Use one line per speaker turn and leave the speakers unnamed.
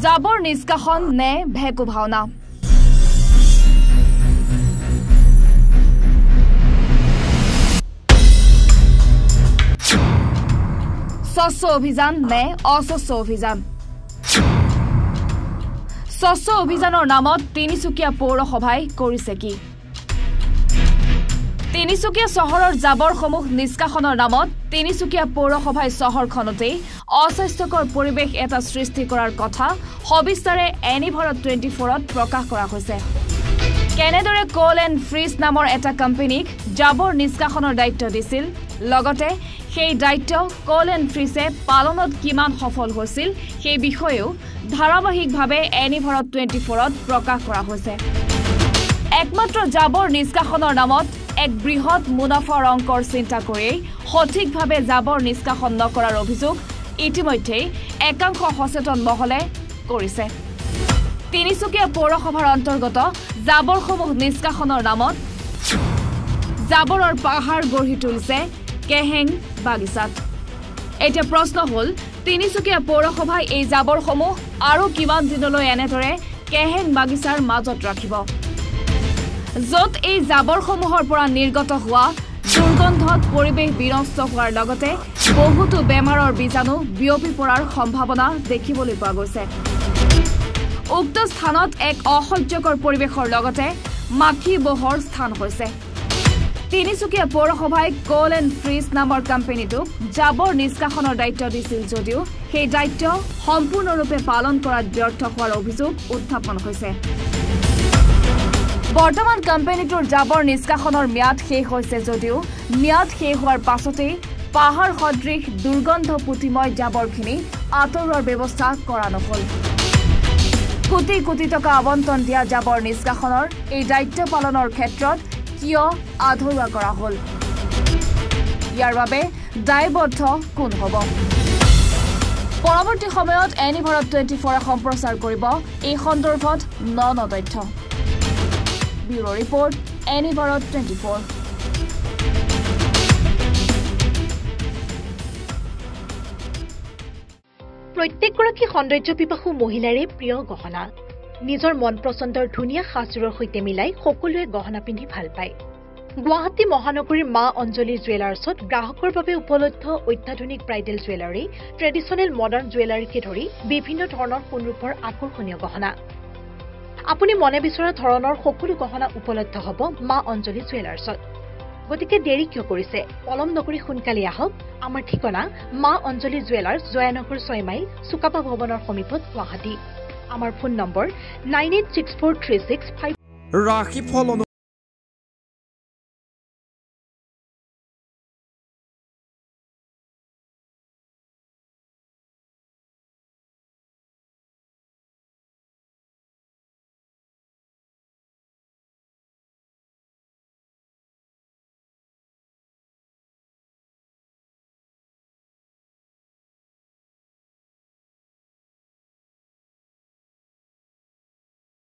জাবৰ নিষ্কাশন নে ভেকু ভাওনা স্বচ্ছ অভিযান নে অস্বচ্ছ অভিযান স্বচ্ছ অভিযানৰ নামত তিনিচুকীয়া পৌৰসভাই কৰিছে কি তিনিচুকীয়া চহৰৰ জাবৰসমূহ নিষ্কাশনৰ নামত তিনিচুকীয়া পৌৰসভাই চহৰখনতে অস্বাস্থ্যকৰ পৰিৱেশ এটা সৃষ্টি কৰাৰ কথা সবিস্তাৰে এনিভাৰত 24ত প্ৰকাশ কৰা হৈছে কেনেদৰে কোল এণ্ড ফ্ৰিজ নামৰ এটা কোম্পানীক জাবৰ নিষ্কাশনৰ দায়িত্ব দিছিল লগতে সেই দায়িত্ব কোল এণ্ড ফ্ৰিজে পালনত কিমান সফল হৈছিল সেই বিষয়েও ধাৰাবাহিকভাৱে এনিভাৰত 24ত প্ৰকাশ কৰা হৈছে একমাত্ৰ জাবৰ নিষ্কাশনৰ নামত এক বৃহৎ মুনাফাৰ অংকৰ চিন্তা কৰি সঠিকভাৱে জাবৰ নিষ্কাশন নকৰাৰ অভিযোগ ইতিমধ্যে একাংশ সচেতন মহলে কৰিছে তিনিচুকীয়া পৌৰসভাৰ অন্তৰ্গত জাবৰসমূহ নিষ্কাশনৰ নামত জাবৰৰ পাহাৰ গঢ়ি তুলিছে কেহেং বাগিচাত এতিয়া প্ৰশ্ন হ'ল তিনিচুকীয়া পৌৰসভাই এই জাবৰসমূহ আৰু কিমান দিনলৈ এনেদৰে কেহেং বাগিচাৰ মাজত ৰাখিব য'ত এই জাবৰসমূহৰ পৰা নিৰ্গত হোৱা দুৰ্গন্ধত পৰিৱেশ বিনষ্ট হোৱাৰ লগতে বহুতো বেমাৰৰ বীজাণু বিয়পি পৰাৰ সম্ভাৱনা দেখিবলৈ পোৱা গৈছে উক্ত স্থানত এক অসহ্যকৰ পৰিৱেশৰ লগতে মাখি বহৰ স্থান হৈছে তিনিচুকীয়া পৌৰসভাই কোল এণ্ড ফ্ৰিজ নামৰ কোম্পানীটোক জাবৰ নিষ্কাশনৰ দায়িত্ব দিছিল যদিও সেই দায়িত্ব সম্পূৰ্ণৰূপে পালন কৰাত ব্যৰ্থ হোৱাৰ অভিযোগ উত্থাপন হৈছে বৰ্তমান কোম্পানীটোৰ জাবৰ নিষ্কাশনৰ ম্যাদ শেষ হৈছে যদিও ম্যাদ শেষ হোৱাৰ পাছতেই পাহাৰ সদৃশ দুৰ্গন্ধ পুতিময় জাবৰখিনি আঁতৰোৱাৰ ব্যৱস্থা কৰা নহল কোটি কোটি টকা আবণ্টন দিয়া জাবৰ নিষ্কাশনৰ এই দায়িত্ব পালনৰ ক্ষেত্ৰত কিয় আধৰুৱা কৰা হ'ল ইয়াৰ বাবে দায়বদ্ধ কোন হ'ব পৰৱৰ্তী সময়ত এনিভাৰত 24 সম্প্ৰচাৰ কৰিব এই সন্দৰ্ভত ন তথ্য ব্যুৰো ৰিপৰ্ট এনিভাৰত 24
প্ৰত্যেকগৰাকী সৌন্দৰ্য পিপাসু মহিলাৰে প্ৰিয় গহনা নিজৰ মন পছন্দৰ ধুনীয়া সাজযোৰৰ সৈতে মিলাই সকলোৱে গহনা পিন্ধি ভাল পায় গুৱাহাটী মহানগৰীৰ মা অঞ্জলি জুৱেলাৰ্ছত গ্ৰাহকৰ বাবে উপলব্ধ অত্যাধুনিক ব্ৰাইডেল জুৱেলাৰী ট্ৰেডিশ্যনেল মডাৰ্ণ জুৱেলাৰীকে ধৰি বিভিন্ন ধৰণৰ সোণৰূপৰ আকৰ্ষণীয় গহনা আপুনি মনে বিচৰা ধৰণৰ সকলো গহনা উপলব্ধ হ'ব মা অঞ্জলি জুৱেলাৰ্ছত গতিকে দেৰি কিয় কৰিছে পলম নকৰি সোনকালে আহক আমাৰ ঠিকনা মা অঞ্জলি জুৱেলাৰ্ছ জয়ানগৰ 6 মাইল সুকাপা ভৱনৰ সমীপত গুৱাহাটী আমাৰ ফোন নম্বৰ 986436 5